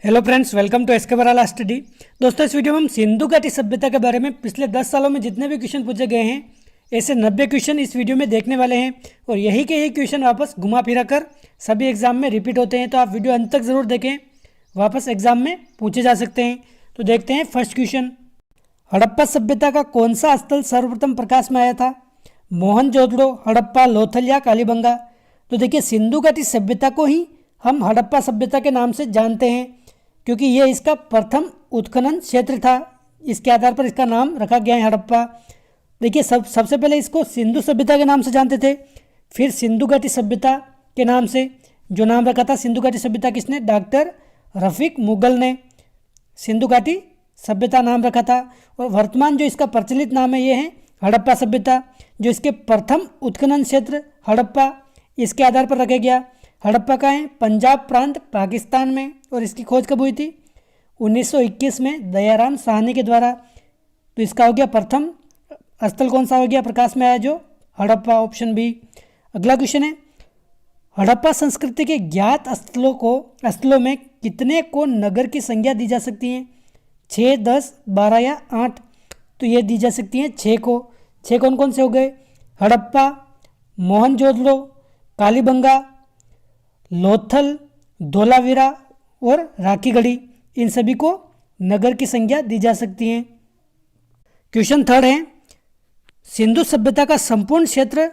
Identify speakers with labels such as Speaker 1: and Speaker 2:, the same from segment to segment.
Speaker 1: Hello friends, welcome to SK Barala study. दोस्तों, इस video में हम सिंधु घाटी सभ्यता के बारे में पिछले 10 सालों में जितने भी क्वेश्चन पूछे गए हैं, ऐसे 90 क्वेश्चन इस वीडियो में देखने वाले हैं। और यही के यही क्वेश्चन वापस घुमा फिरा कर सभी एग्जाम में रिपीट होते हैं, तो आप वीडियो अंत तक ज़रूर देखें, वापस एग्जाम में पूछे जा सकते हैं। तो देखते हैं फर्स्ट क्वेश्चन। हड़प्पा सभ्यता का कौन सा स्थल सर्वप्रथम प्रकाश में आया था? मोहनजोदड़ो, हड़प्पा, लोथल या कालीबंगा? तो देखिए, सिंधु घाटी सभ्यता को ही हम हड़प्पा सभ्यता के नाम से जानते हैं, क्योंकि ये इसका प्रथम उत्खनन क्षेत्र था। इसके आधार पर इसका नाम रखा गया है हड़प्पा। देखिए, सबसे पहले इसको सिंधु सभ्यता के नाम से जानते थे, फिर सिंधु घाटी सभ्यता के नाम से जो नाम रखा था सिंधु घाटी सभ्यता किसने? डॉक्टर रफीक मुगल ने सिंधु घाटी सभ्यता नाम रखा था। और वर्तमान जो इसका प्रचलित नाम है ये है हड़प्पा सभ्यता। जो इसके प्रथम उत्खनन क्षेत्र हड़प्पा, इसके आधार पर रखा गया। हड़प्पा का है पंजाब प्रांत, पाकिस्तान में। और इसकी खोज कब हुई थी? 1921 में दयाराम साहनी के द्वारा। तो इसका हो गया प्रथम स्थल कौन सा हो गया प्रकाश में आया? जो हड़प्पा, ऑप्शन बी। अगला क्वेश्चन है, हड़प्पा संस्कृति के ज्ञात स्थलों में कितने को नगर की संज्ञा दी जा सकती है? 6, 10, 12 या 8? तो ये दी जा सकती हैं 6 को। 6 कौन कौन से हो गए? हड़प्पा, मोहनजोदड़ो, कालीबंगा, लोथल, धोलावीरा और राखीगढ़ी। इन सभी को नगर की संज्ञा दी जा सकती है। क्वेश्चन थर्ड है, सिंधु सभ्यता का संपूर्ण क्षेत्र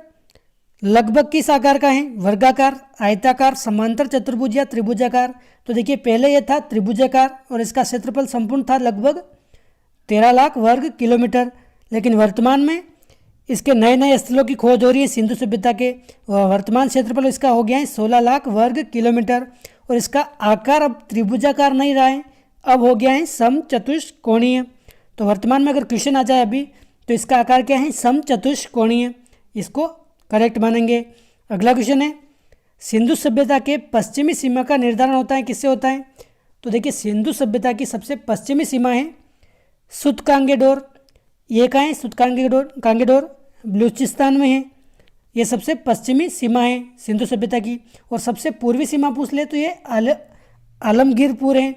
Speaker 1: लगभग किस आकार का है? वर्गाकार, आयताकार, समांतर चतुर्भुज या त्रिभुजाकार? तो देखिए, पहले यह था त्रिभुजाकार और इसका क्षेत्रफल संपूर्ण था लगभग 13 लाख वर्ग किलोमीटर। लेकिन वर्तमान में इसके नए नए स्थलों की खोज हो रही है सिंधु सभ्यता के। वर्तमान क्षेत्रफल इसका हो गया है 16 लाख वर्ग किलोमीटर। और इसका आकार अब त्रिभुजाकार नहीं रहा है, अब हो गया है समचतुष्कोणीय। तो वर्तमान में अगर क्वेश्चन आ जाए अभी, तो इसका आकार क्या है? समचतुष्कोणीय। इसको करेक्ट मानेंगे। अगला क्वेश्चन है, सिंधु सभ्यता के पश्चिमी सीमा का निर्धारण होता है किससे होता है? तो देखिए, सिंधु सभ्यता की सबसे पश्चिमी सीमा है सुतकांगेडोर। ये कहाँ है? सुतकांगेडोर बलूचिस्तान में है। ये सबसे पश्चिमी सीमा है सिंधु सभ्यता की। और सबसे पूर्वी सीमा पूछ ले तो ये आलमगीरपुर है।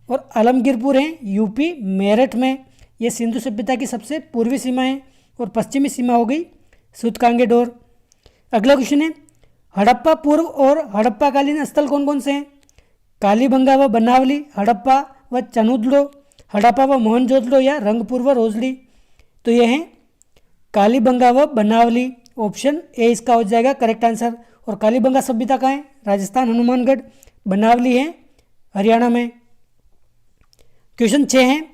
Speaker 1: और आलमगीरपुर है यूपी मेरठ में। ये सिंधु सभ्यता की सबसे पूर्वी सीमा है। और पश्चिमी सीमा हो गई सुतकांगेडोर। अगला क्वेश्चन है, हड़प्पा पूर्व और हड़प्पाकालीन स्थल कौन कौन से हैं? कालीबंगा व बनावली, हड़प्पा व चनुदड़ो, हड़प्पा व मोहनजोदड़ो या रंगपुर व रोजली? तो ये हैं कालीबंगा व बनावली। ऑप्शन ए इसका हो जाएगा करेक्ट आंसर। और कालीबंगा सभ्यता कहाँ है? राजस्थान, हनुमानगढ़। बनावली है हरियाणा में। क्वेश्चन 6 है,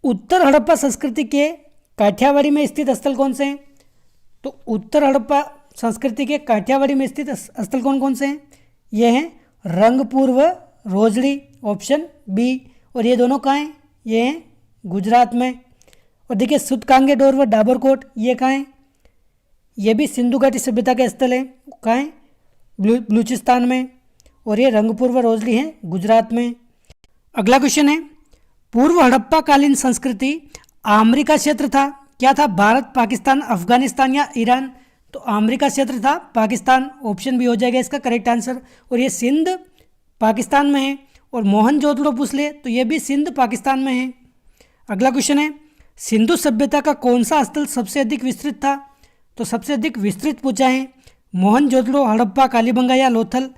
Speaker 1: उत्तर हड़प्पा संस्कृति के काठियावाड़ी में स्थित स्थल कौन से हैं? तो उत्तर हड़प्पा संस्कृति के काठियावाड़ी में स्थित स्थल कौन कौन से हैं? ये हैं रंगपुर व रोजड़ी, ऑप्शन बी। और ये दोनों कहाँ हैं? ये हैं गुजरात में। और देखिए, सुतकांगेडोर व डाबरकोट ये कहाँ हैं? ये भी सिंधु घाटी सभ्यता के स्थल है। कहाँ है? बलूचिस्तान में। और ये रंगपुर व रोजली हैं गुजरात में। अगला क्वेश्चन है, पूर्व हड़प्पा कालीन संस्कृति आमरी का क्षेत्र था। क्या था? भारत, पाकिस्तान, अफगानिस्तान या ईरान? तो आमरी का क्षेत्र था पाकिस्तान। ऑप्शन भी हो जाएगा इसका करेक्ट आंसर। और ये सिंध पाकिस्तान में है। और मोहनजोदड़ो पूछ ले तो ये भी सिंध पाकिस्तान में है। अगला क्वेश्चन है, सिंधु सभ्यता का कौन सा स्थल सबसे अधिक विस्तृत था? तो सबसे अधिक विस्तृत पूछा है मोहनजोदड़ो, हड़प्पा, कालीबंगा या लोथल?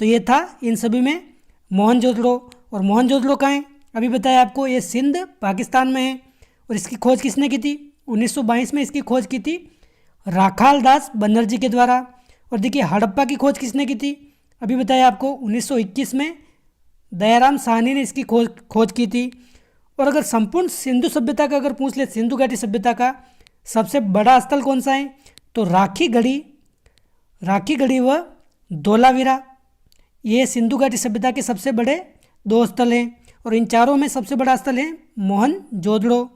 Speaker 1: तो ये था इन सभी में मोहनजोदड़ो। और मोहनजोदड़ो कहाँ है? अभी बताया आपको, ये सिंध पाकिस्तान में है। और इसकी खोज किसने की थी? 1922 में इसकी खोज की थी राखाल दास बनर्जी के द्वारा। और देखिए, हड़प्पा की खोज किसने की थी? अभी बताया आपको, 1921 में दयाराम साहनी ने इसकी खोज की थी। और अगर संपूर्ण सिंधु सभ्यता का अगर पूछ ले, सिंधु घाटी सभ्यता का सबसे बड़ा स्थल कौन सा है? तो राखीगढ़ी व धोलावीरा। ये सिंधु घाटी सभ्यता के सबसे बड़े 2 स्थल हैं। और इन चारों में सबसे बड़ा स्थल है मोहनजोदड़ो।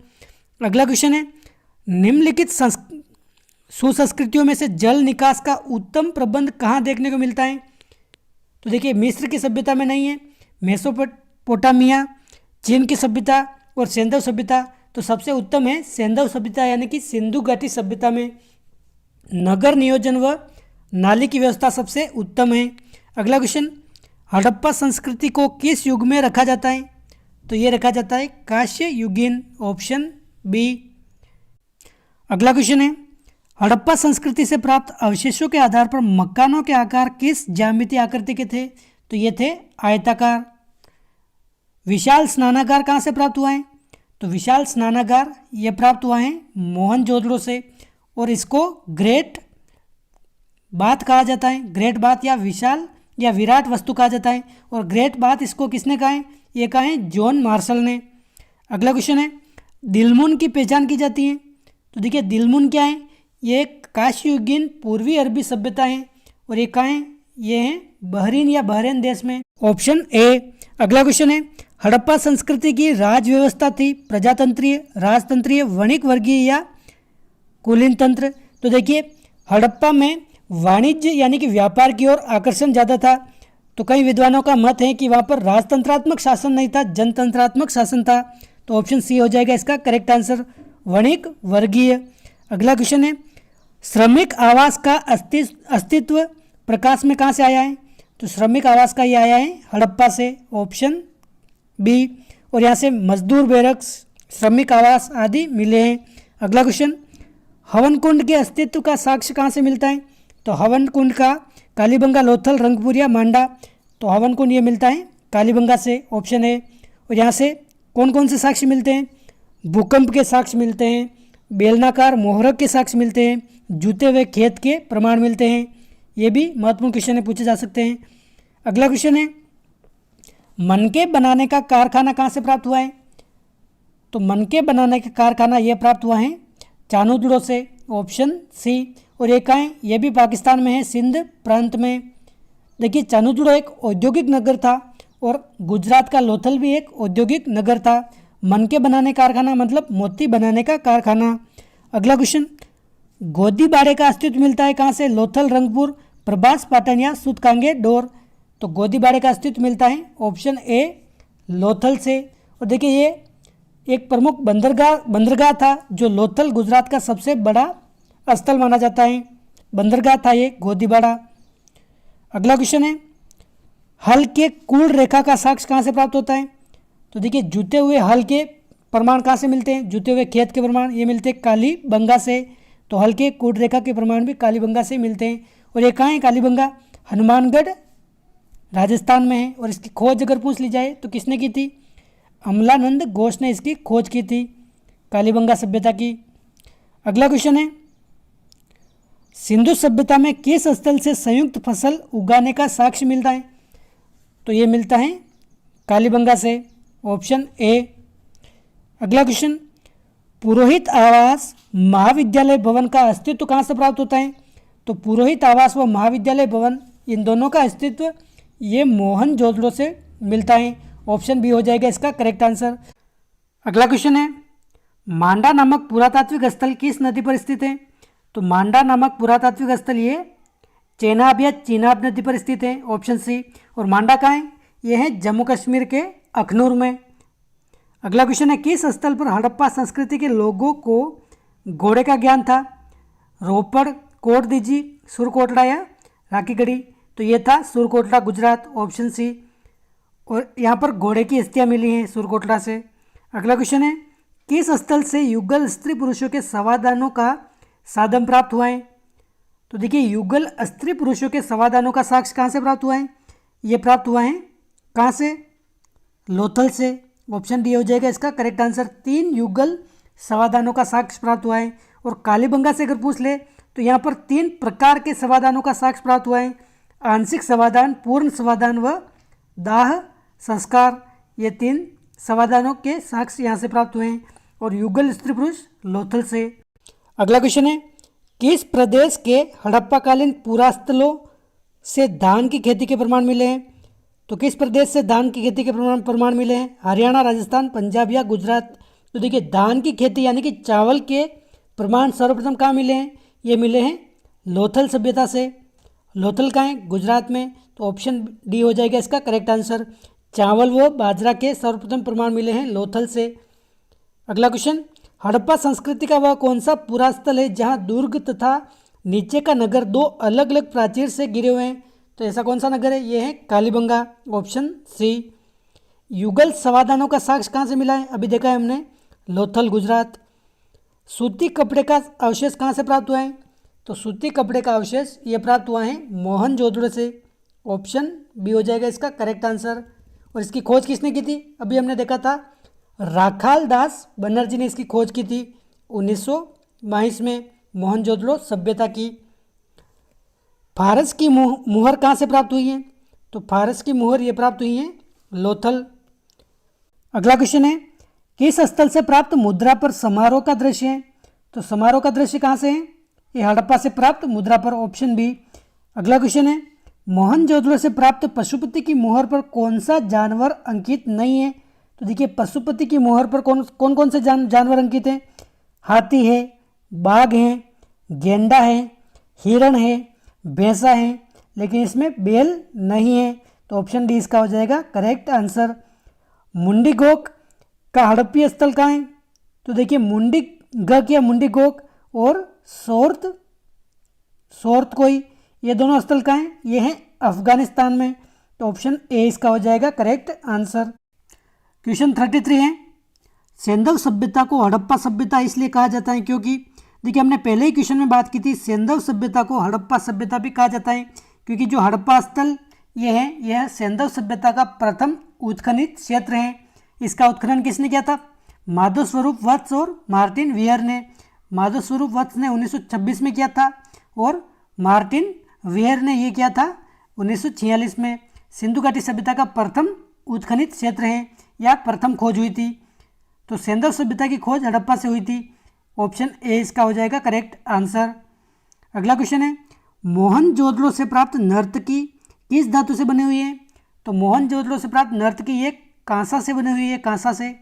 Speaker 1: अगला क्वेश्चन है, निम्नलिखित सुसंस्कृतियों में से जल निकास का उत्तम प्रबंध कहाँ देखने को मिलता है? तो देखिए, मिस्र की सभ्यता में नहीं है, मेसोपोटामिया, चीन की सभ्यता और सेंधव सभ्यता। तो सबसे उत्तम है सेंधव सभ्यता, यानी कि सिंधु घाटी सभ्यता में नगर नियोजन व नाली की व्यवस्था सबसे उत्तम है। अगला क्वेश्चन, हड़प्पा संस्कृति को किस युग में रखा जाता है? तो ये रखा जाता है कांस्य युगीन, ऑप्शन बी। अगला क्वेश्चन है, हड़प्पा संस्कृति से प्राप्त अवशेषों के आधार पर मकानों के आकार किस ज्यामितीय आकृति के थे? तो ये थे आयताकार। विशाल स्नानागार कहाँ से प्राप्त हुआ है? तो विशाल स्नानागार ये प्राप्त हुआ है मोहनजोदड़ो से, और इसको ग्रेट बाथ कहा जाता है। ग्रेट बाथ या विशाल या विराट वस्तु कहा जाता है, और ग्रेट बाथ इसको किसने कहा है? ये कहा है जॉन मार्शल ने। अगला क्वेश्चन है, दिलमुन की पहचान की जाती है? तो देखिए दिलमुन क्या है? ये कांस्ययुगीन पूर्वी अरबी सभ्यता है, और ये कहाँ है? ये है बहरीन या बहरेन देश में, ऑप्शन ए। अगला क्वेश्चन है, हड़प्पा संस्कृति की राज व्यवस्था थी प्रजातंत्रीय, राजतंत्रीय, वणिक वर्गीय या कुलीन तंत्र? तो देखिए हड़प्पा में वाणिज्य यानी कि व्यापार की ओर आकर्षण ज़्यादा था। तो कई विद्वानों का मत है कि वहाँ पर राजतंत्रात्मक शासन नहीं था, जनतंत्रात्मक शासन था। तो ऑप्शन सी हो जाएगा इसका करेक्ट आंसर, वणिक वर्गीय। अगला क्वेश्चन है, श्रमिक आवास का अस्तित्व प्रकाश में कहाँ से आया है? तो श्रमिक आवास का ये आया है हड़प्पा से, ऑप्शन बी। और यहाँ से मजदूर बैरक्स, श्रमिक आवास आदि मिले हैं। अगला क्वेश्चन, हवन कुंड के अस्तित्व का साक्ष्य कहाँ से मिलता है? तो हवन कुंड का कालीबंगा, लोथल, रंगपुर या मांडा? तो हवन कुंड ये मिलता है कालीबंगा से, ऑप्शन है। और यहाँ से कौन कौन से साक्ष्य मिलते हैं? भूकंप के साक्ष्य मिलते हैं, बेलनाकार मोहरक के साक्ष्य मिलते हैं, जूते हुए खेत के प्रमाण मिलते हैं। ये भी महत्वपूर्ण क्वेश्चन है, पूछे जा सकते हैं। अगला क्वेश्चन है, मनके बनाने का कारखाना कहाँ से प्राप्त हुआ है? तो मनके बनाने का कारखाना ये प्राप्त हुआ है चानूदड़ो से, ऑप्शन सी। और ये कहाँ है? ये भी पाकिस्तान में है, सिंध प्रांत में। देखिए चानूदड़ो एक औद्योगिक नगर था, और गुजरात का लोथल भी एक औद्योगिक नगर था। मनके बनाने कारखाना मतलब मोती बनाने का कारखाना। अगला क्वेश्चन, गोदीबाड़े का अस्तित्व मिलता है कहाँ से? लोथल, रंगपुर, प्रभास पाटन या सूतकांगे डोर? तो गोदीबाड़े का अस्तित्व मिलता है ऑप्शन ए लोथल से। और देखिए ये एक प्रमुख बंदरगाह था, जो लोथल गुजरात का सबसे बड़ा स्थल माना जाता है, बंदरगाह था ये गोदीबाड़ा। अगला क्वेश्चन है, हल के कूल रेखा का साक्ष्य कहाँ से प्राप्त होता है? तो देखिए जूते हुए हल के प्रमाण कहाँ से मिलते हैं? जूते हुए खेत के प्रमाण ये मिलते हैं कालीबंगा से। तो हल के कूल रेखा के प्रमाण भी कालीबंगा से मिलते हैं। और ये कहाँ है कालीबंगा? हनुमानगढ़ राजस्थान में है। और इसकी खोज अगर पूछ ली जाए तो किसने की थी? अमलानंद घोष ने इसकी खोज की थी, कालीबंगा सभ्यता की। अगला क्वेश्चन है, सिंधु सभ्यता में किस स्थल से संयुक्त फसल उगाने का साक्ष्य मिलता है? तो ये मिलता है कालीबंगा से, ऑप्शन ए। अगला क्वेश्चन, पुरोहित आवास महाविद्यालय भवन का अस्तित्व कहाँ से प्राप्त होता है? तो पुरोहित आवास व महाविद्यालय भवन इन दोनों का अस्तित्व ये मोहनजोदड़ो से मिलता है, ऑप्शन बी हो जाएगा इसका करेक्ट आंसर। अगला क्वेश्चन है, मांडा नामक पुरातात्विक स्थल किस नदी पर स्थित है? तो मांडा नामक पुरातात्विक स्थल ये चेनाब या चीनाब नदी पर स्थित है, ऑप्शन सी। और मांडा कहाँ है? ये है जम्मू कश्मीर के अखनूर में। अगला क्वेश्चन है, किस स्थल पर हड़प्पा संस्कृति के लोगों को घोड़े का ज्ञान था? रोपड़, कोट दीजी, सुरकोटड़ा या राखीगढ़ी? तो ये था सुरकोटड़ा गुजरात, ऑप्शन सी। और यहाँ पर घोड़े की अस्थियाँ मिली हैं सुरकोटड़ा से। अगला क्वेश्चन है, किस स्थल से युगल स्त्री पुरुषों के संवादानों का साधन प्राप्त हुआ है? तो देखिए युगल स्त्री पुरुषों के संवादानों का साक्ष्य कहाँ से प्राप्त हुआ है? ये प्राप्त हुआ है कहाँ से? लोथल से, ऑप्शन डी हो जाएगा इसका करेक्ट आंसर। 3 युगल संवादानों का साक्ष्य प्राप्त हुआ है। और कालीबंगा से अगर पूछ ले तो यहाँ पर 3 प्रकार के संवादानों का साक्ष्य प्राप्त हुआ है, आंशिक समाधान, पूर्ण समाधान व दाह संस्कार। ये 3 समाधानों के साक्ष्य यहाँ से प्राप्त हुए हैं। और युगल स्त्री पुरुष लोथल से। अगला क्वेश्चन है, किस प्रदेश के हड़प्पाकालीन पुरास्थलों से धान की खेती के प्रमाण मिले हैं? तो किस प्रदेश से धान की खेती के प्रमाण मिले हैं? हरियाणा, राजस्थान, पंजाब या गुजरात? तो देखिए धान की खेती यानी कि चावल के प्रमाण सर्वप्रथम कहाँ मिले हैं? ये मिले हैं लोथल सभ्यता से। लोथल कहाँ है? गुजरात में। तो ऑप्शन डी हो जाएगा इसका करेक्ट आंसर। चावल व बाजरा के सर्वप्रथम प्रमाण मिले हैं लोथल से। अगला क्वेश्चन, हड़प्पा संस्कृति का वह कौन सा पुरास्थल है जहाँ दुर्ग तथा नीचे का नगर 2 अलग अलग प्राचीर से घिरे हुए हैं? तो ऐसा कौन सा नगर है? ये है कालीबंगा, ऑप्शन सी। युगल समाधानों का साक्ष्य कहाँ से मिला है? अभी देखा है हमने, लोथल गुजरात। सूती कपड़े का अवशेष कहाँ से प्राप्त हुआ है? तो सूती कपड़े का अवशेष ये प्राप्त हुआ है मोहनजोदड़ो से, ऑप्शन बी हो जाएगा इसका करेक्ट आंसर। और इसकी खोज किसने की थी? अभी हमने देखा था राखाल दास बनर्जी ने इसकी खोज की थी 1922 में मोहनजोदड़ो सभ्यता की। फारस की मुहर कहाँ से प्राप्त हुई है? तो फारस की मुहर ये प्राप्त हुई है लोथल। अगला क्वेश्चन है, किस स्थल से प्राप्त मुद्रा पर समारोह का दृश्य है? तो समारोह का दृश्य कहाँ से है? ये हड़प्पा से प्राप्त मुद्रा पर, ऑप्शन बी। अगला क्वेश्चन है, मोहनजोदड़ो से प्राप्त पशुपति की मुहर पर कौन सा जानवर अंकित नहीं है? तो देखिए पशुपति की मुहर पर कौन कौन से जानवर अंकित हैं? हाथी है, बाघ है, गेंडा है, हिरण है, भैंसा है, लेकिन इसमें बैल नहीं है। तो ऑप्शन डी इसका हो जाएगा करेक्ट आंसर। मुंडीगोक का हड़प्पीय स्थल कहाँ है? तो देखिए मुंडीगक या मुंडीगोक और सोर्तकोई, ये दोनों स्थल कहाँ हैं? ये हैं अफगानिस्तान में। तो ऑप्शन ए इसका हो जाएगा करेक्ट आंसर। क्वेश्चन 33 है, सेंधव सभ्यता को हड़प्पा सभ्यता इसलिए कहा जाता है क्योंकि देखिए हमने पहले ही क्वेश्चन में बात की थी, सेंधव सभ्यता को हड़प्पा सभ्यता भी कहा जाता है क्योंकि जो हड़प्पा स्थल ये है, यह सेंधव सभ्यता का प्रथम उत्खनित क्षेत्र है। इसका उत्खनन किसने किया था? माधव स्वरूप वत्स और मार्टिन वियर ने। माधव स्वरूप वत्स ने 1926 में किया था और मार्टिन वियर ने ये किया था 1946 में। सिंधु घाटी सभ्यता का प्रथम उत्खनित क्षेत्र है या प्रथम खोज हुई थी। तो सेंधव सभ्यता की खोज हड़प्पा से हुई थी, ऑप्शन ए इसका हो जाएगा करेक्ट आंसर। अगला क्वेश्चन है, मोहनजोदड़ो से प्राप्त नर्तकी किस धातु से बनी हुई है? तो मोहनजोदड़ो से प्राप्त नर्तकी ये कांसा से बनी हुई है, कांसा से।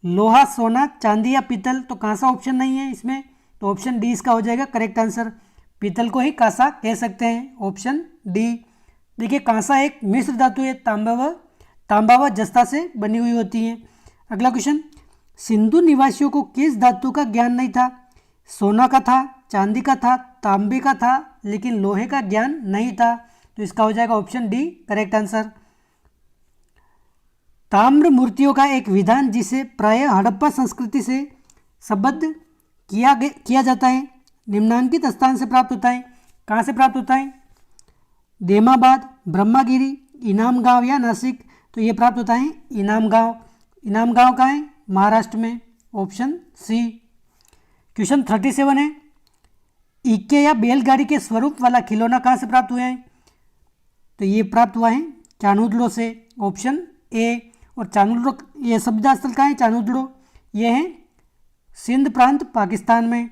Speaker 1: लोहा, सोना, चांदी या पीतल? तो कांसा ऑप्शन नहीं है इसमें, तो ऑप्शन डी इसका हो जाएगा करेक्ट आंसर। पीतल को ही कांसा कह सकते हैं, ऑप्शन डी। देखिए कांसा एक मिश्र धातु है, तांबा व जस्ता से बनी हुई होती है। अगला क्वेश्चन, सिंधु निवासियों को किस धातु का ज्ञान नहीं था? सोना का था, चांदी का था, तांबे का था, लेकिन लोहे का ज्ञान नहीं था। तो इसका हो जाएगा ऑप्शन डी करेक्ट आंसर। ताम्र मूर्तियों का एक विधान जिसे प्रायः हड़प्पा संस्कृति से संबद्ध किया जाता है, निम्नांकित स्थान से प्राप्त होता है। कहाँ से प्राप्त होता है? देमाबाद, ब्रह्मागिरी, इनाम गांव या नासिक? तो ये प्राप्त होता है इनाम गांव। इनाम गांव कहाँ है? महाराष्ट्र में, ऑप्शन सी। क्वेश्चन 37 है, इक्के या बैलगाड़ी के स्वरूप वाला खिलौना कहाँ से प्राप्त हुए हैं? तो ये प्राप्त हुआ है चानूदड़ो से, ऑप्शन ए। और चानूदड़ो ये सभ्यता स्थल कहाँ है? चानूदड़ो ये है सिंध प्रांत पाकिस्तान में।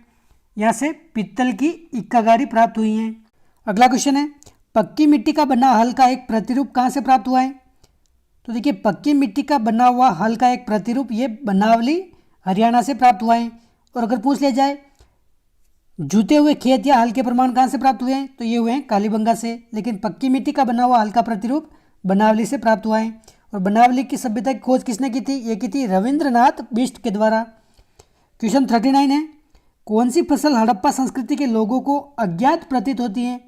Speaker 1: यहाँ से पित्तल की इक्का गाड़ी प्राप्त हुई हैं। अगला क्वेश्चन है, पक्की मिट्टी का बना हल का एक प्रतिरूप कहाँ से प्राप्त हुआ है? तो देखिए पक्की मिट्टी का बना हुआ हल का एक प्रतिरूप ये बनावली हरियाणा से प्राप्त हुआ है। और अगर पूछ लिया जाए जूते हुए खेत या हल के प्रमाण कहाँ से प्राप्त हुए हैं? तो ये हुए हैं कालीबंगा से। लेकिन पक्की मिट्टी का बना हुआ हल का प्रतिरूप बनावली से प्राप्त हुआ है। और बनावली की सभ्यता की खोज किसने की थी? ये की थी रविंद्रनाथ बिष्ट के द्वारा। क्वेश्चन 39 है, कौन सी फसल हड़प्पा संस्कृति के लोगों को अज्ञात प्रतीत होती है?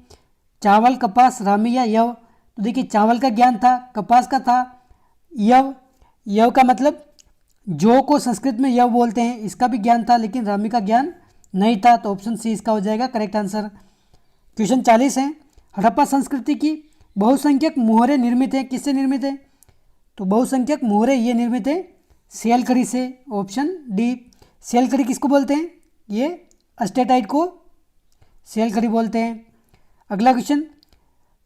Speaker 1: चावल, कपास, रामी या यव? तो देखिए चावल का ज्ञान था, कपास का था, यव का मतलब जौ को संस्कृत में यव बोलते हैं, इसका भी ज्ञान था, लेकिन रामी का ज्ञान नहीं था। तो ऑप्शन सी इसका हो जाएगा करेक्ट आंसर। क्वेश्चन 40 है, हड़प्पा संस्कृति की बहुसंख्यक मोहरें निर्मित हैं, किससे निर्मित है? तो बहुसंख्यक मोहरें ये निर्मित है सेलखड़ी से, ऑप्शन डी। सेलखड़ी किसको बोलते हैं? ये अस्टेटाइट को सेलखड़ी बोलते हैं। अगला क्वेश्चन,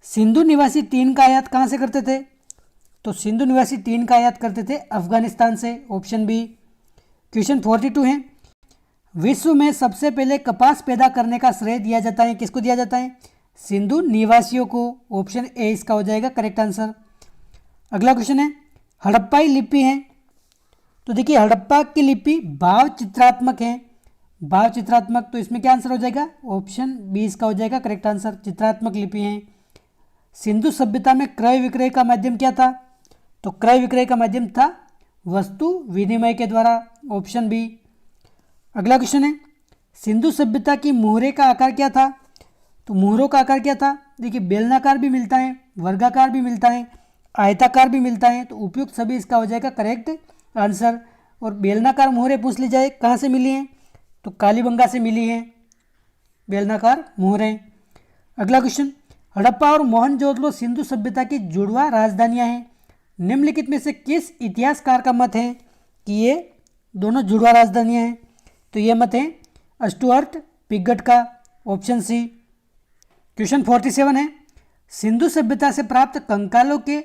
Speaker 1: सिंधु निवासी टीन का आयात कहाँ से करते थे? तो सिंधु निवासी टीन का आयात करते थे अफगानिस्तान से, ऑप्शन बी। क्वेश्चन 42 है, विश्व में सबसे पहले कपास पैदा करने का श्रेय दिया जाता है, किसको दिया जाता है? सिंधु निवासियों को, ऑप्शन ए इसका हो जाएगा करेक्ट आंसर। अगला क्वेश्चन है, हड़प्पाई लिपि है। तो देखिए हड़प्पा की लिपि भाव चित्रात्मक है, भाव चित्रात्मक, तो इसमें क्या आंसर हो जाएगा? ऑप्शन बी इसका हो जाएगा करेक्ट आंसर, चित्रात्मक लिपि है। सिंधु सभ्यता में क्रय विक्रय का माध्यम क्या था? तो क्रय विक्रय का माध्यम था वस्तु विनिमय के द्वारा, ऑप्शन बी। अगला क्वेश्चन है, सिंधु सभ्यता की मुहरे का आकार क्या था? तो मुहरों का आकार क्या था? देखिए बेलनाकार भी मिलता है, वर्गाकार भी मिलता है, आयताकार भी मिलता है, तो उपयुक्त सभी इसका हो जाएगा करेक्ट आंसर। और बेलनाकार मोहरे पूछ ली जाए कहाँ से मिली हैं, तो कालीबंगा से मिली हैं बेलनाकार मोहरें। अगला क्वेश्चन, हड़प्पा और मोहनजोदड़ो सिंधु सभ्यता की जुड़वा राजधानियां हैं। निम्नलिखित में से किस इतिहासकार का मत है कि ये दोनों जुड़वा राजधानियां हैं, तो ये मत है स्टुअर्ट पिगट का, ऑप्शन सी। क्वेश्चन 47 है, सिंधु सभ्यता से प्राप्त कंकालों के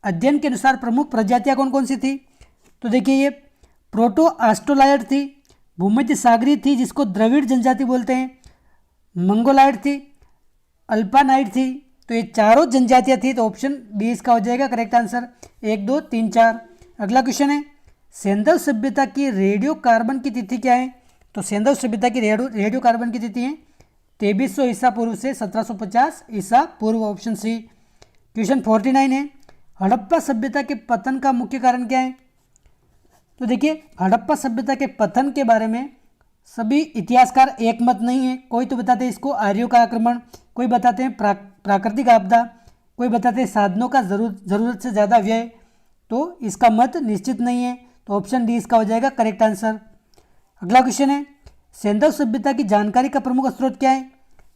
Speaker 1: अध्ययन के अनुसार प्रमुख प्रजातियां कौन कौन सी थी, तो देखिए ये प्रोटो ऑस्ट्रोलाइड थी, भूमध्य सागरी थी जिसको द्रविड़ जनजाति बोलते हैं, मंगोलाइड थी, अल्पानाइड थी, तो ये चारों जनजातियां थी, तो ऑप्शन डी इसका हो जाएगा करेक्ट आंसर, 1 2 3 4। अगला क्वेश्चन है, सेंधव सभ्यता की रेडियो कार्बन की तिथि क्या है, तो सेंधव सभ्यता की रेडियो कार्बन की तिथि है 2300 ईसा पूर्व से 1750 ईसा पूर्व, ऑप्शन सी। क्वेश्चन 49 है, हड़प्पा सभ्यता के पतन का मुख्य कारण क्या है, तो देखिए हड़प्पा सभ्यता के पतन के बारे में सभी इतिहासकार एक मत नहीं है। कोई तो बताते हैं इसको आर्यों का आक्रमण, कोई बताते हैं प्राकृतिक आपदा, कोई बताते हैं साधनों का ज़रूरत से ज़्यादा व्यय, तो इसका मत निश्चित नहीं है, तो ऑप्शन डी इसका हो जाएगा करेक्ट आंसर। अगला क्वेश्चन है, सेंधव सभ्यता की जानकारी का प्रमुख स्रोत क्या है,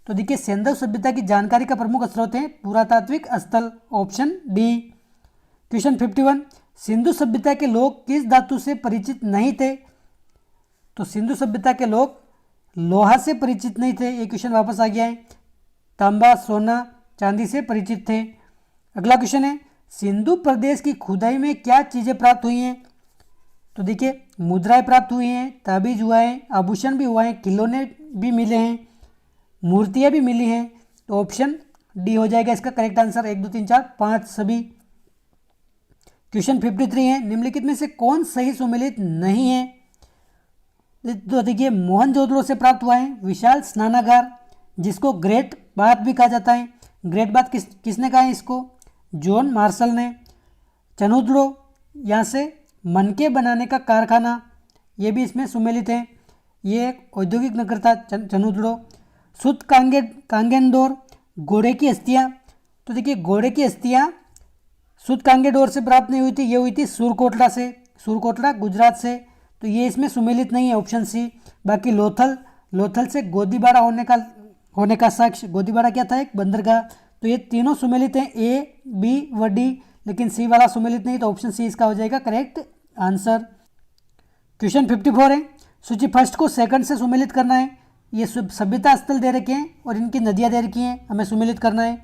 Speaker 1: तो देखिए सेंधव सभ्यता की जानकारी का प्रमुख स्रोत है पुरातात्विक स्थल, ऑप्शन डी। क्वेश्चन 51, सिंधु सभ्यता के लोग किस धातु से परिचित नहीं थे, तो सिंधु सभ्यता के लोग लोहा से परिचित नहीं थे, ये क्वेश्चन वापस आ गया है, तांबा सोना चांदी से परिचित थे। अगला क्वेश्चन है, सिंधु प्रदेश की खुदाई में क्या चीज़ें प्राप्त हुई हैं, तो देखिए मुद्राएं प्राप्त हुई हैं, ताबीज हुआ है, आभूषण भी हुआ है, खिलौने भी मिले हैं, मूर्तियां भी मिली हैं, तो ऑप्शन डी हो जाएगा इसका करेक्ट आंसर, 1 2 3 4 5 सभी। क्वेश्चन 53 है, निम्नलिखित में से कौन सही सुमेलित नहीं है, तो देखिए मोहनजोदड़ो से प्राप्त हुआ है विशाल स्नानागार जिसको ग्रेट बाथ भी कहा जाता है। ग्रेट बाथ किसने कहा है इसको, जॉन मार्शल ने। चनुद्रो, यहाँ से मनके बनाने का कारखाना, ये भी इसमें सुमेलित है, ये एक औद्योगिक नगर था चनुद्रो। सुत कांगेंडोर, घोड़े की अस्थियाँ, तो देखिए घोड़े की अस्थियाँ सुत कांगेडोर से प्राप्त नहीं हुई थी, ये हुई थी सुरकोटला से, सुरकोटला गुजरात से, तो ये इसमें सुमेलित नहीं है, ऑप्शन सी। बाकी लोथल से गोदीबाड़ा होने का साक्ष्य, गोदीबाड़ा क्या था, एक बंदरगाह, तो ये तीनों सुमेलित हैं, ए बी व डी, लेकिन सी वाला सुमेलित नहीं, तो ऑप्शन सी इसका हो जाएगा करेक्ट आंसर। क्वेश्चन 54 है, सूची फर्स्ट को सेकंड से सुमेलित करना है। ये सभ्यता स्थल दे रखे हैं और इनकी नदियाँ दे रखी हैं, हमें सुमेलित करना है।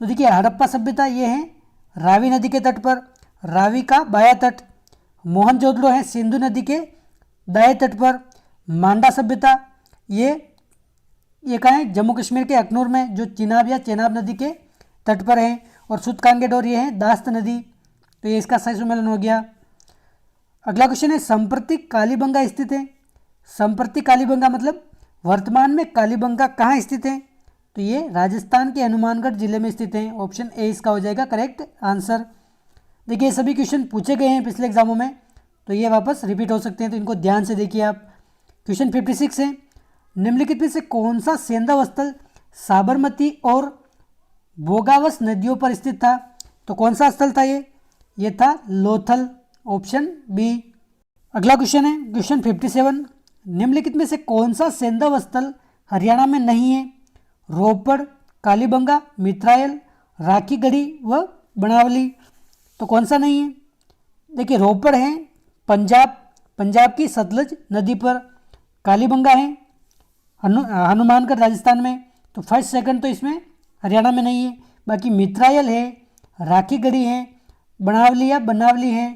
Speaker 1: तो देखिए हड़प्पा सभ्यता ये है रावी नदी के तट पर, रावी का बाया तट। मोहनजोदड़ो है सिंधु नदी के दाएं तट पर। मांडा सभ्यता ये कहाँ है, जम्मू कश्मीर के अखनूर में, जो चिनाब या चेनाब नदी के तट पर है। और सुतकांगेडोर ये है दास्त नदी, तो ये इसका सही सुमेलन हो गया। अगला क्वेश्चन है, संप्रति कालीबंगा स्थित है। संप्रति कालीबंगा मतलब वर्तमान में कालीबंगा कहाँ स्थित है, तो ये राजस्थान के हनुमानगढ़ जिले में स्थित है, ऑप्शन ए इसका हो जाएगा करेक्ट आंसर। देखिए सभी क्वेश्चन पूछे गए हैं पिछले एग्जामों में, तो ये वापस रिपीट हो सकते हैं, तो इनको ध्यान से देखिए आप। क्वेश्चन 56 है, निम्नलिखित में से कौन सा सेंधव स्थल साबरमती और भोगावस नदियों पर स्थित था, तो कौन सा स्थल था ये था लोथल, ऑप्शन बी। अगला क्वेश्चन है क्वेश्चन 57, निम्नलिखित में से कौन सा सेंधव स्थल हरियाणा में नहीं है, रोपड़, कालीबंगा, मित्रायल, राखीगढ़ी व बनावली, तो कौन सा नहीं है। देखिए रोपड़ है पंजाब की सतलज नदी पर, कालीबंगा है हनुमानगढ़ राजस्थान में, तो फर्स्ट सेकंड तो इसमें हरियाणा में नहीं है। बाकी मित्रायल है, राखीगढ़ी है, बनावली है,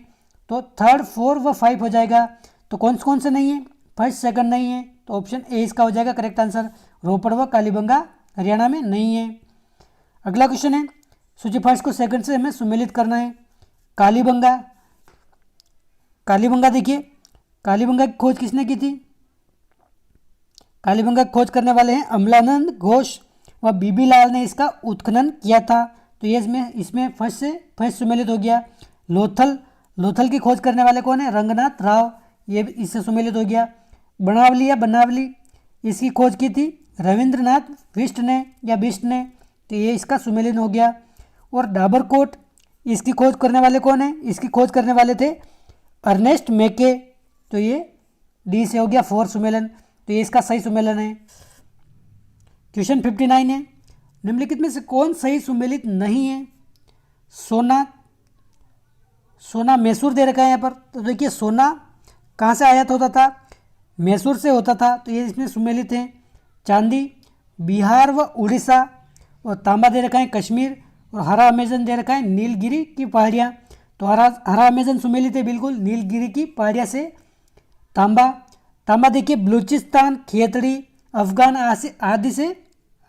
Speaker 1: तो थर्ड 4 व 5 हो जाएगा। तो कौन से नहीं है, फर्स्ट सेकंड नहीं है, तो ऑप्शन ए इसका हो जाएगा करेक्ट आंसर, रोपड़ व कालीबंगा हरियाणा में नहीं है। अगला क्वेश्चन है, सूची फर्स्ट को सेकंड से हमें सुमेलित करना है। कालीबंगा देखिए, कालीबंगा की खोज किसने की थी, कालीबंगा की खोज करने वाले हैं अमलानंद घोष व बीबी लाल ने इसका उत्खनन किया था, तो ये इसमें फर्स्ट सुमेलित हो गया। लोथल की खोज करने वाले कौन है, रंगनाथ राव, ये इससे सुमेलित हो गया। बनावली इसकी खोज की थी रविंद्रनाथ बिष्ट ने, तो ये इसका सुमेलित हो गया। और डाबरकोट, इसकी खोज करने वाले कौन है? इसकी खोज करने वाले थे अर्नेस्ट मैके, तो ये डी से हो गया 4 सुमेलन, तो ये इसका सही सुमेलन है। क्वेश्चन 59 है, निम्नलिखित में से कौन सही सुमेलित नहीं है? सोना, सोना मैसूर दे रखा है यहाँ पर, तो देखिए सोना कहाँ से आयात होता था? मैसूर से होता था, तो ये इसमें सुमेलित है। चांदी बिहार व उड़ीसा, और तांबा दे रखा है कश्मीर, और हरा अमेजन दे रखा है नीलगिरी की पहाड़ियाँ, तो हरा अमेजन सुमेलित है बिल्कुल, नीलगिरी की पहाड़ियाँ से तांबा। तांबा देखिए बलूचिस्तान, खेतड़ी, अफगान आदि से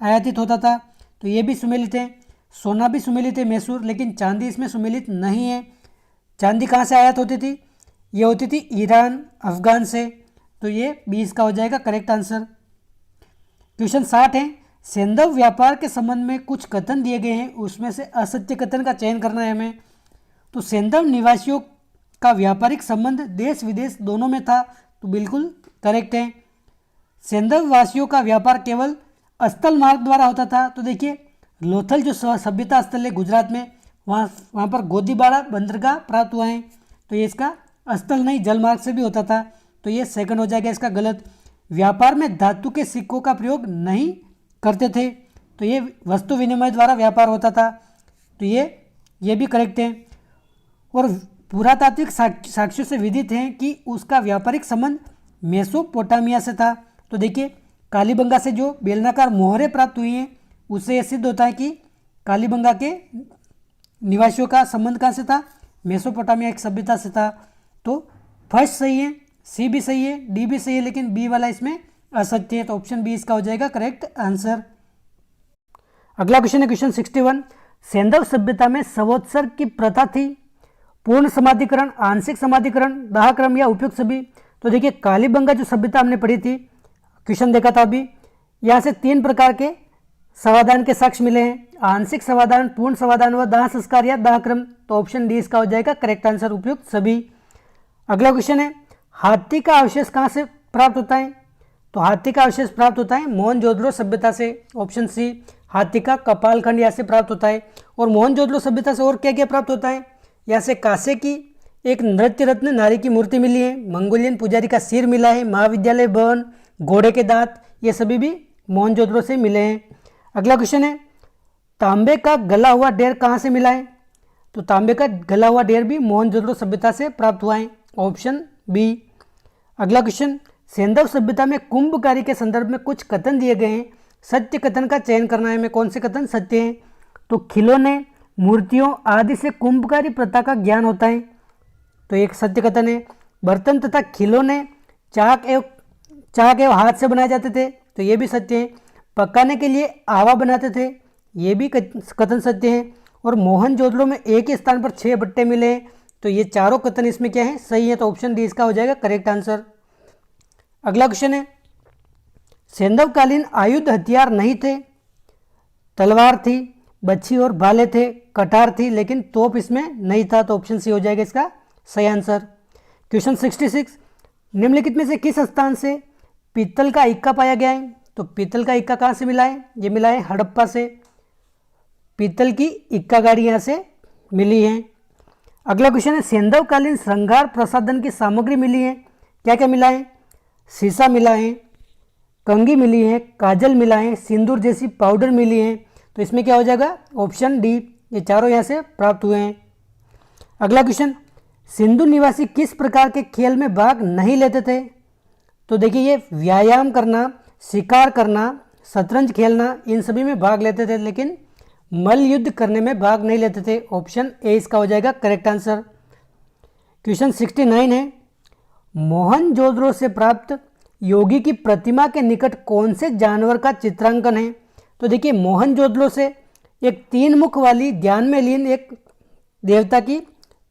Speaker 1: आयातित होता था, तो ये भी सुमेलित है। सोना भी सुमेलित है मैसूर, लेकिन चांदी इसमें सुमेलित नहीं है। चांदी कहाँ से आयात होती थी? ये होती थी ईरान, अफगान से, तो ये 20 का हो जाएगा करेक्ट आंसर। क्वेश्चन 60 है, सेंधव व्यापार के संबंध में कुछ कथन दिए गए हैं, उसमें से असत्य कथन का चयन करना है हमें। तो सेंधव निवासियों का व्यापारिक संबंध देश विदेश दोनों में था, तो बिल्कुल करेक्ट है। सेंधव वासियों का व्यापार केवल स्थल मार्ग द्वारा होता था, तो देखिए लोथल जो सभ्यता स्थल है गुजरात में, वहाँ पर गोदीबाड़ा बंदरगाह प्राप्त हुआ है, तो ये इसका स्थल नहीं जल मार्ग से भी होता था, तो ये सेकंड हो जाएगा इसका गलत। व्यापार में धातु के सिक्कों का प्रयोग नहीं करते थे, तो ये वस्तु विनिमय द्वारा व्यापार होता था, तो ये भी करेक्ट है। और पुरातात्विक साक्ष्यों से विदित है कि उसका व्यापारिक संबंध मेसोपोटामिया से था, तो देखिए कालीबंगा से जो बेलनाकार मोहरें प्राप्त हुई हैं उससे यह सिद्ध होता है कि कालीबंगा के निवासियों का संबंध कहाँ से था? मेसोपोटामिया एक सभ्यता से था, तो फर्स्ट सही है, सी भी सही है, डी भी सही है, लेकिन बी वाला इसमें असत्य है, तो ऑप्शन बी इसका हो जाएगा करेक्ट आंसर। अगला क्वेश्चन है क्वेश्चन 61, सेंधव सभ्यता में सवोत्सर्ग की प्रथा थी, पूर्ण समाधिकरण, आंशिक समाधिकरण, दाहक्रम या उपयुक्त सभी। तो देखिए कालीबंगा जो सभ्यता हमने पढ़ी थी, क्वेश्चन देखा था अभी, यहाँ से 3 प्रकार के समाधान के साक्ष्य मिले हैं, आंशिक समाधान, पूर्ण समाधान व दाह संस्कार या दाहक्रम, तो ऑप्शन डी इसका हो जाएगा करेक्ट आंसर, उपयुक्त सभी। अगला क्वेश्चन है, हाथी का अवशेष कहाँ से प्राप्त होता है? तो हाथी का अवशेष प्राप्त होता है मोहनजोदड़ो सभ्यता से, ऑप्शन सी। हाथी का कपालखंड यहाँ से प्राप्त होता है। और मोहनजोदड़ो सभ्यता से और क्या क्या प्राप्त होता है? यहाँ से कांसे की एक नृत्य रत्न नारी की मूर्ति मिली है, मंगोलियन पुजारी का सिर मिला है, महाविद्यालय भवन, घोड़े के दांत, ये सभी भी मोहनजोदड़ो से मिले हैं। अगला क्वेश्चन है, तांबे का गला हुआ ढेर कहाँ से मिला है? तो तांबे का गला हुआ ढेर भी मोहनजोदड़ो सभ्यता से प्राप्त हुआ है, ऑप्शन बी। अगला क्वेश्चन, सेंधव सभ्यता में कुंभकारी के संदर्भ में कुछ कथन दिए गए हैं, सत्य कथन का चयन करना है हमें, कौन से कथन सत्य हैं? तो खिलौने, मूर्तियों आदि से कुंभकारी प्रथा का ज्ञान होता है, तो एक सत्य कथन है। बर्तन तथा खिलौने चाक एवं हाथ से बनाए जाते थे, तो ये भी सत्य है। पकाने के लिए आवा बनाते थे, ये भी कथन सत्य है। और मोहनजोदड़ो में एक ही स्थान पर 6 बट्टे मिले हैं, तो ये चारों कथन इसमें क्या है? सही है, तो ऑप्शन डी इसका हो जाएगा करेक्ट आंसर। अगला क्वेश्चन है, सेंधवकालीन आयुध हथियार नहीं थे, तलवार थी, बच्छी और भाले थे, कटार थी, लेकिन तोप इसमें नहीं था, तो ऑप्शन सी हो जाएगा इसका सही आंसर। क्वेश्चन 66, निम्नलिखित में से किस स्थान से पीतल का इक्का पाया गया है? तो पीतल का इक्का कहाँ से मिला है? ये मिला है हड़प्पा से, पीतल की इक्का गाड़ी यहाँ से मिली है। अगला क्वेश्चन है, सेंधवकालीन श्रृंगार प्रसाधन की सामग्री मिली है, क्या क्या मिला है? शीशा मिला है, कंघी मिली है, काजल मिला है, सिंदूर जैसी पाउडर मिली है, तो इसमें क्या हो जाएगा? ऑप्शन डी, ये चारों यहाँ से प्राप्त हुए हैं। अगला क्वेश्चन, सिंधु निवासी किस प्रकार के खेल में भाग नहीं लेते थे? तो देखिए ये व्यायाम करना, शिकार करना, शतरंज खेलना, इन सभी में भाग लेते थे, लेकिन मल्ल युद्ध करने में भाग नहीं लेते थे, ऑप्शन ए इसका हो जाएगा करेक्ट आंसर। क्वेश्चन 69 है, मोहनजोदड़ो से प्राप्त योगी की प्रतिमा के निकट कौन से जानवर का चित्रांकन है? तो देखिए मोहनजोदड़ो से एक 3 मुख वाली ध्यान में लीन एक देवता की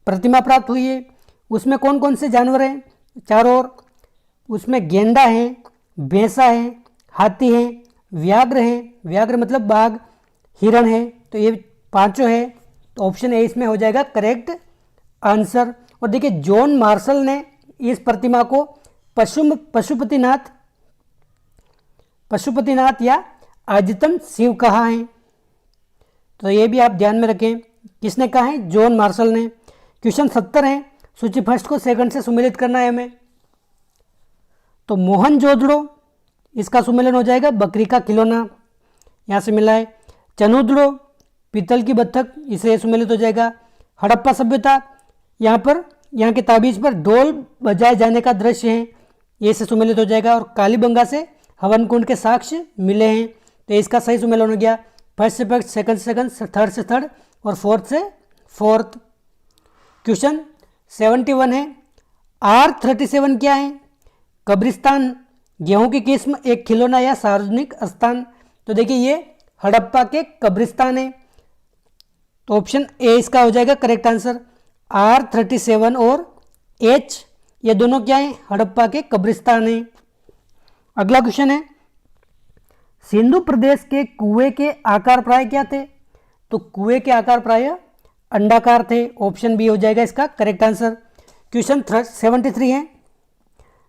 Speaker 1: प्रतिमा प्राप्त हुई है, उसमें कौन कौन से जानवर हैं? चारों ओर, उसमें गेंडा है, भैंसा है, हाथी है, व्याघ्र है, व्याघ्र मतलब बाघ, हिरण है, तो ये 5 है, तो ऑप्शन ए इसमें हो जाएगा करेक्ट आंसर। और देखिए जॉन मार्शल ने इस प्रतिमा को पशुपतिनाथ या आदितम शिव कहा है, तो ये भी आप ध्यान में रखें। किसने कहा है? जॉन मार्शल ने। क्वेश्चन 70 है, सूची फर्स्ट को सेकंड से सुमेलित करना है हमें। तो मोहनजोदड़ो, इसका सुमेलन हो जाएगा बकरी का खिलौना, यहाँ से मिला है। चनूदड़ो, पीतल की बत्तख, इसे सुमेलित हो जाएगा। हड़प्पा सभ्यता, यहाँ के ताबीज पर ढोल बजाए जाने का दृश्य है, ये से सुमेलित हो जाएगा। और कालीबंगा से हवन कुंड के साक्ष्य मिले हैं, तो इसका सही सुमेलन हो गया। फर्स्ट से फर्स्ट, सेकंड से सेकंड, थर्ड से थर्ड और फोर्थ से फोर्थ। क्वेश्चन 71 है, R37 क्या है? कब्रिस्तान, गेहूं की किस्म, एक खिलौना या सार्वजनिक स्थान। तो देखिए ये हड़प्पा के कब्रिस्तान है, तो ऑप्शन ए इसका हो जाएगा करेक्ट आंसर। R37 और H ये दोनों क्या है? हड़प्पा के कब्रिस्तान है। अगला क्वेश्चन है, सिंधु प्रदेश के कुएं के आकार प्राय क्या थे? तो कुएं के आकार प्राय अंडाकार थे, ऑप्शन बी हो जाएगा इसका करेक्ट आंसर। क्वेश्चन 73 है,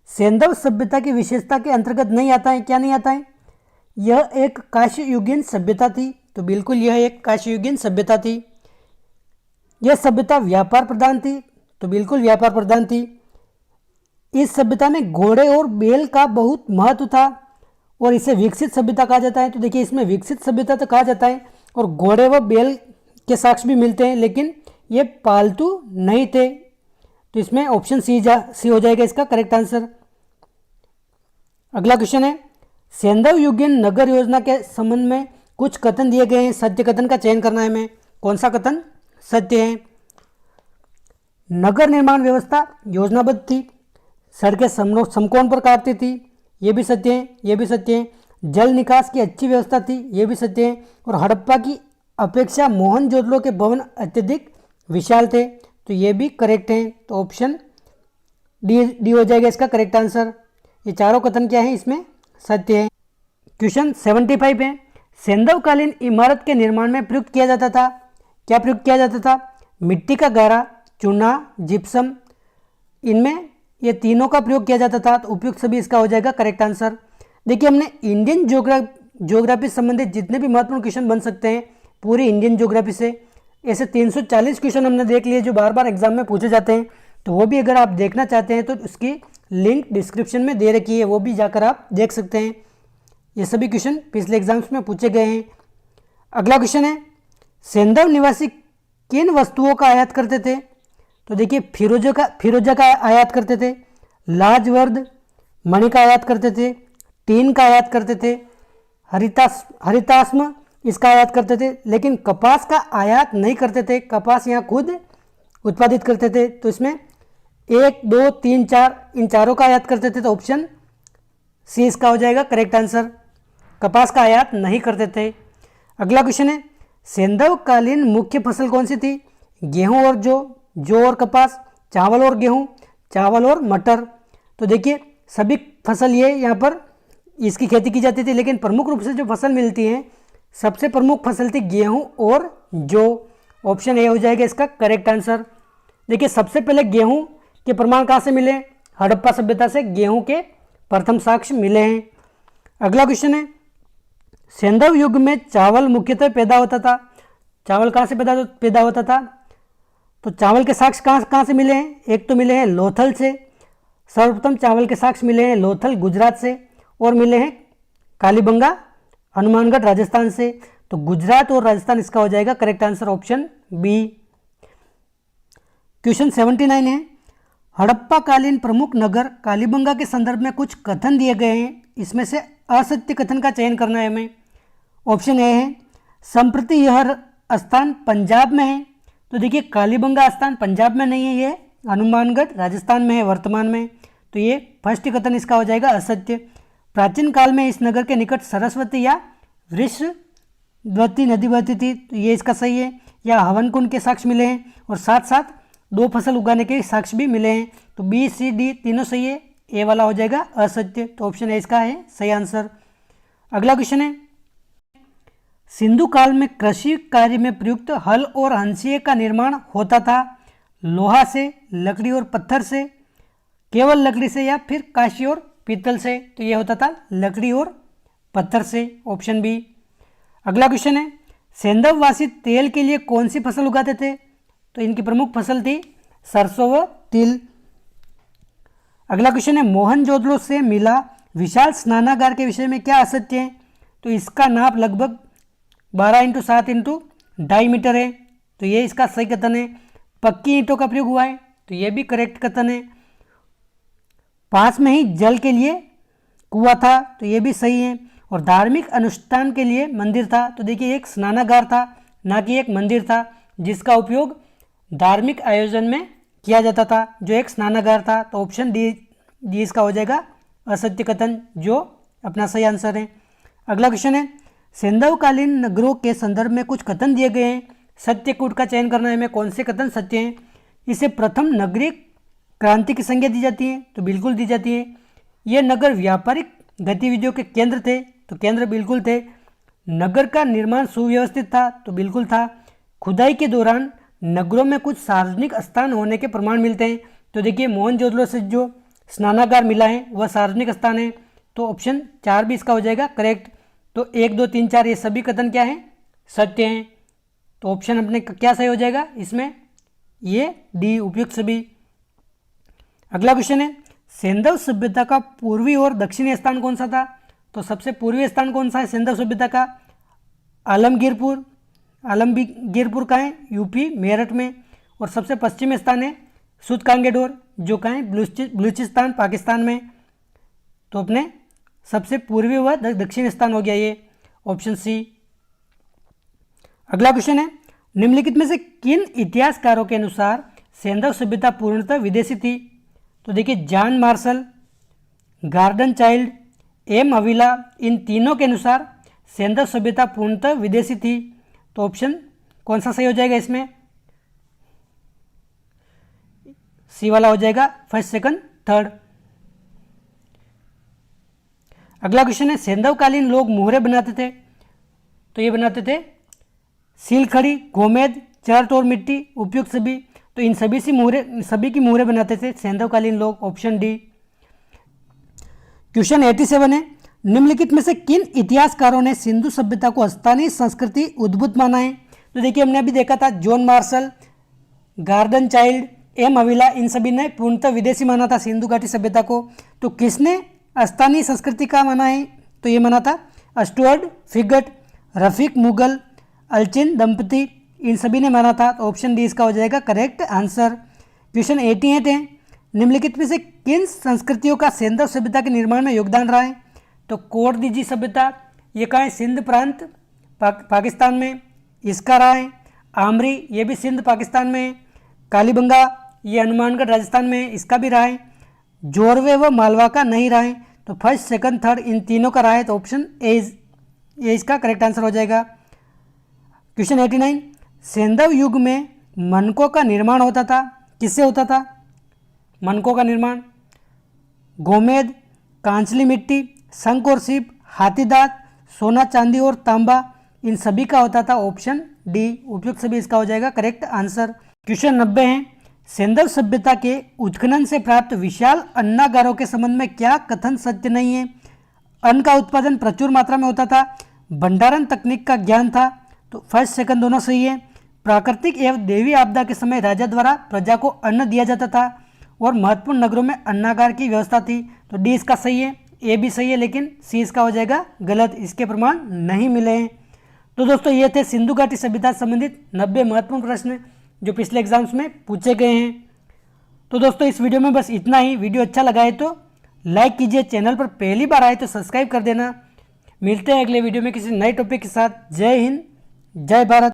Speaker 1: सेंधव सभ्यता की विशेषता के अंतर्गत नहीं आता है, क्या नहीं आता है? यह एक कांस्ययुगीन सभ्यता थी, तो बिल्कुल यह एक कांस्ययुगीन सभ्यता थी। यह सभ्यता व्यापार प्रधान थी, तो बिल्कुल व्यापार प्रधान थी। इस सभ्यता में घोड़े और बैल का बहुत महत्व था और इसे विकसित सभ्यता कहा जाता है। तो देखिए इसमें विकसित सभ्यता तो कहा जाता है और घोड़े व बैल के साक्ष्य भी मिलते हैं, लेकिन ये पालतू नहीं थे, तो इसमें ऑप्शन सी हो जाएगा इसका करेक्ट आंसर। अगला क्वेश्चन है, सेंधव युगीन नगर योजना के संबंध में कुछ कथन दिए गए हैं, सत्य कथन का चयन करना है हमें। कौन सा कथन सत्य है? नगर निर्माण व्यवस्था योजनाबद्ध थी, सड़कें समकोण पर काटती थी, ये भी सत्य है, ये भी सत्य है। जल निकास की अच्छी व्यवस्था थी, ये भी सत्य है। और हड़प्पा की अपेक्षा मोहनजोदड़ो के भवन अत्यधिक विशाल थे, तो ये भी करेक्ट हैं, तो ऑप्शन डी हो जाएगा इसका करेक्ट आंसर। ये चारों कथन क्या है? इसमें सत्य है। क्वेश्चन 75 है, सेंधवकालीन इमारत के निर्माण में प्रयुक्त किया जाता था, क्या प्रयुक्त किया जाता था? मिट्टी का गारा, चूना, जिप्सम, इनमें ये तीनों का प्रयोग किया जाता था, तो उपयुक्त सभी इसका हो जाएगा करेक्ट आंसर। देखिए हमने इंडियन ज्योग्राफी संबंधित जितने भी महत्वपूर्ण क्वेश्चन बन सकते हैं पूरी इंडियन ज्योग्राफी से, ऐसे 340 क्वेश्चन हमने देख लिए जो बार बार एग्जाम में पूछे जाते हैं, तो वो भी अगर आप देखना चाहते हैं तो उसकी लिंक डिस्क्रिप्शन में दे रखी है, वो भी जाकर आप देख सकते हैं। ये सभी क्वेश्चन पिछले एग्जाम्स में पूछे गए हैं। अगला क्वेश्चन है, सेंधव निवासी किन वस्तुओं का आयात करते थे? तो देखिए फिरोजा का आयात करते थे, लाजवर्द मणि का आयात करते थे, टीन का आयात करते थे, हरिताश्म इसका आयात करते थे, लेकिन कपास का आयात नहीं करते थे। कपास यहाँ खुद उत्पादित करते थे, तो इसमें 1, 2, 3, 4 इन चारों का आयात करते थे, तो ऑप्शन सी इसका हो जाएगा करेक्ट आंसर। कपास का आयात नहीं करते थे। अगला क्वेश्चन है, सेंधवकालीन मुख्य फसल कौन सी थी? गेहूं और जौ और कपास, चावल और गेहूं, चावल और मटर। तो देखिए सभी फसल ये यहाँ पर इसकी खेती की जाती थी, लेकिन प्रमुख रूप से जो फसल मिलती है सबसे प्रमुख फसल थी गेहूं और जौ, ऑप्शन ए हो जाएगा इसका करेक्ट आंसर। देखिए सबसे पहले गेहूं के प्रमाण कहाँ से मिले? हड़प्पा सभ्यता से गेहूं के प्रथम साक्ष्य मिले हैं। अगला क्वेश्चन है, सेंधव युग में चावल मुख्यतः पैदा होता था, चावल कहाँ से पैदा होता था? तो चावल के साक्ष्य कहाँ से मिले हैं? एक तो मिले हैं लोथल से, सर्वप्रथम चावल के साक्ष्य मिले हैं लोथल गुजरात से, और मिले हैं कालीबंगा हनुमानगढ़ राजस्थान से। तो गुजरात और राजस्थान इसका हो जाएगा correct answer, option B. Question 79 है, हड़प्पा कालीन प्रमुख नगर कालीबंगा के संदर्भ में कुछ कथन दिए गए हैं, इसमें से असत्य कथन का चयन करना है हमें। ऑप्शन ए है, संप्रति यह स्थान पंजाब में है। तो देखिए कालीबंगा स्थान पंजाब में नहीं है, ये हनुमानगढ़ राजस्थान में है वर्तमान में, तो ये फर्स्ट कथन इसका हो जाएगा असत्य। प्राचीन काल में इस नगर के निकट सरस्वती या वृषभवती नदी बहती थी, तो ये इसका सही है। या हवन कुंड के साक्ष्य मिले हैं और साथ साथ 2 फसल उगाने के साक्ष्य भी मिले हैं, तो बी सी डी तीनों सही है, ए वाला हो जाएगा असत्य, तो ऑप्शन ए इसका है सही आंसर। अगला क्वेश्चन है, सिंधु काल में कृषि कार्य में प्रयुक्त हल और हंसिए का निर्माण होता था लोहा से, लकड़ी और पत्थर से, केवल लकड़ी से, या फिर कांस्य और पीतल से? तो यह होता था लकड़ी और पत्थर से, ऑप्शन बी। अगला क्वेश्चन है, सेंधववासी तेल के लिए कौन सी फसल उगाते थे? तो इनकी प्रमुख फसल थी सरसों व तिल। अगला क्वेश्चन है, मोहनजोदड़ो से मिला विशाल स्नानागार के विषय में क्या असत्य है? तो इसका नाप लगभग 12x7x2.5 मीटर है, तो ये इसका सही कथन है। पक्की ईंटों का प्रयोग हुआ है, तो ये भी करेक्ट कथन है। पास में ही जल के लिए कुआं था, तो ये भी सही है। और धार्मिक अनुष्ठान के लिए मंदिर था, तो देखिए एक स्नानागार था ना कि एक मंदिर था, जिसका उपयोग धार्मिक आयोजन में किया जाता था, जो एक स्नानागार था। तो ऑप्शन डी इसका हो जाएगा असत्य कथन, जो अपना सही आंसर है। अगला क्वेश्चन है, सेंधवकालीन नगरों के संदर्भ में कुछ कथन दिए गए हैं, सत्यकूट का चयन करना है, में कौन से कथन सत्य हैं? इसे प्रथम नगरीय क्रांति की संज्ञा दी जाती है, तो बिल्कुल दी जाती है। ये नगर व्यापारिक गतिविधियों के केंद्र थे, तो केंद्र बिल्कुल थे। नगर का निर्माण सुव्यवस्थित था, तो बिल्कुल था। खुदाई के दौरान नगरों में कुछ सार्वजनिक स्थान होने के प्रमाण मिलते हैं, तो देखिए मोहनजोदड़ो से जो स्नानागार मिला है वह सार्वजनिक स्थान है, तो ऑप्शन 4 भी इसका हो जाएगा करेक्ट। तो 1, 2, 3, 4 ये सभी कथन क्या हैं? सत्य हैं। तो ऑप्शन अपने क्या सही हो जाएगा इसमें? ये डी उपयुक्त सभी। अगला क्वेश्चन है, सेंधव सभ्यता का पूर्वी और दक्षिणी स्थान कौन सा था? तो सबसे पूर्वी स्थान कौन सा है सेंधव सभ्यता का? आलमगीरपुर। आलमगीरपुर का है यूपी मेरठ में। और सबसे पश्चिमी स्थान है सूतकांगेडोर, जो कहाँ है बलूचिस्तान पाकिस्तान में। तो अपने सबसे पूर्वी व दक्षिणी स्थान हो गया ये, ऑप्शन सी। अगला क्वेश्चन है, निम्नलिखित में से किन इतिहासकारों के अनुसार सेंधव सभ्यता पूर्णतः विदेशी थी? तो देखिए John Marshall, Gordon Childe, M अविला, इन तीनों के अनुसार सेंधव सभ्यता पूर्णतः विदेशी थी। तो ऑप्शन कौन सा सही हो जाएगा इसमें? सी वाला हो जाएगा, फर्स्ट, सेकंड, थर्ड। अगला क्वेश्चन है, सेंधवकालीन लोग मुहरे बनाते थे, तो ये बनाते थे सीलखड़ी, गोमेद, चरट और मिट्टी, उपयुक्त सभी। तो इन सभी की मुहरे बनाते थे सेंधवकालीन लोग, ऑप्शन डी। क्वेश्चन 87 है, निम्नलिखित में से किन इतिहासकारों ने सिंधु सभ्यता को स्थानीय संस्कृति उद्भूत माना है? तो देखिए हमने अभी देखा था John Marshall, Gordon Childe, M अविला, इन सभी ने पूर्णतः विदेशी माना था सिंधु घाटी सभ्यता को। तो किसने स्थानीय संस्कृति का माना है? तो ये माना था स्टुअर्ट फिगट, रफीक मुगल, अलचिन दंपति, इन सभी ने माना था। तो ऑप्शन डी इसका हो जाएगा करेक्ट आंसर। क्वेश्चन 88 है, निम्नलिखित में से किन संस्कृतियों का सेंधव सभ्यता के निर्माण में योगदान रहा है? तो कोटदीजी सभ्यता, ये कहाँ है? सिंध प्रांत पाकिस्तान में, इसका रहा है। आमरी, ये भी सिंध पाकिस्तान में है। कालीबंगा, ये हनुमानगढ़ राजस्थान में है, इसका भी रहा है। जोरवे व मालवा का नहीं रहा है। तो फर्स्ट, सेकंड, थर्ड इन तीनों का रहा है, तो ऑप्शन ए इसका करेक्ट आंसर हो जाएगा। क्वेश्चन 89, सेंधव युग में मनकों का निर्माण होता था, किससे होता था मनकों का निर्माण? गोमेद, कांचली मिट्टी, शंख और सीप, हाथी दांत, सोना चांदी और तांबा, इन सभी का होता था, ऑप्शन डी उपयुक्त सभी इसका हो जाएगा करेक्ट आंसर। क्वेश्चन 90 है, सेंधव सभ्यता के उत्खनन से प्राप्त विशाल अन्नागारों के संबंध में क्या कथन सत्य नहीं है? अन्न का उत्पादन प्रचुर मात्रा में होता था, भंडारण तकनीक का ज्ञान था। तो फर्स्ट, सेकंड दोनों सही है। प्राकृतिक एवं देवी आपदा के समय राजा द्वारा प्रजा को अन्न दिया जाता था और महत्वपूर्ण नगरों में अन्नागार की व्यवस्था थी। तो डी इसका सही है, ए भी सही है, लेकिन सी इसका हो जाएगा गलत, इसके प्रमाण नहीं मिले हैं। तो दोस्तों ये थे सिंधु घाटी सभ्यता से संबंधित 90 महत्वपूर्ण प्रश्न जो पिछले एग्जाम्स में पूछे गए हैं। तो दोस्तों इस वीडियो में बस इतना ही। वीडियो अच्छा लगा है तो लाइक कीजिए, चैनल पर पहली बार आए तो सब्सक्राइब कर देना। मिलते हैं अगले वीडियो में किसी नए टॉपिक के साथ। जय हिंद, जय भारत।